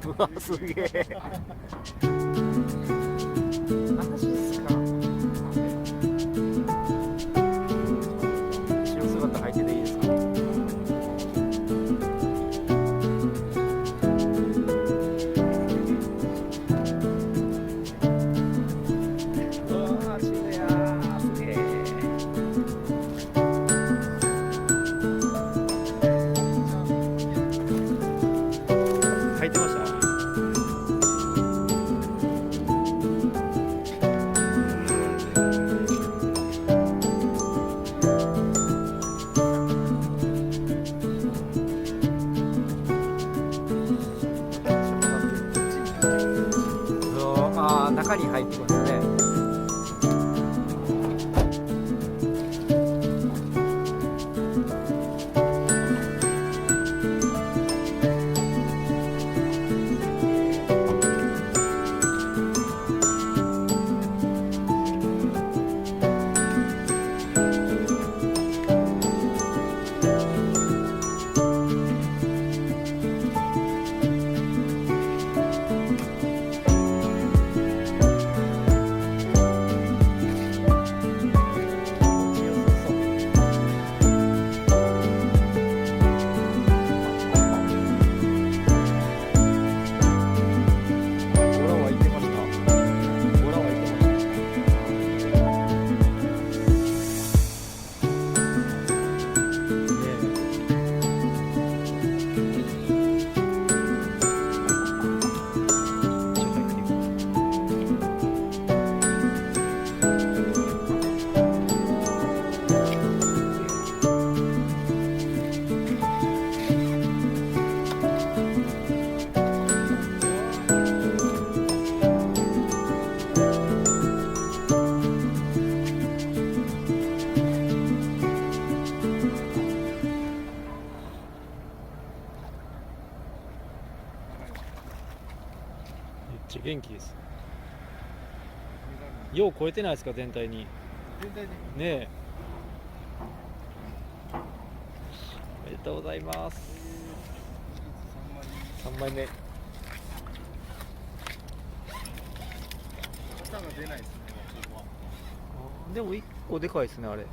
うわすげえマジっすか。後ろ姿履いてていいですか。うわ渋谷すげえ。履いてました。中に入ってくるんですね。めっちゃ元気です。よう超えてないですか、全体に。全体的にねえ。おめでとうございます。3枚目。下が出ないですね、ここは。でも1個でかいですね、あれ。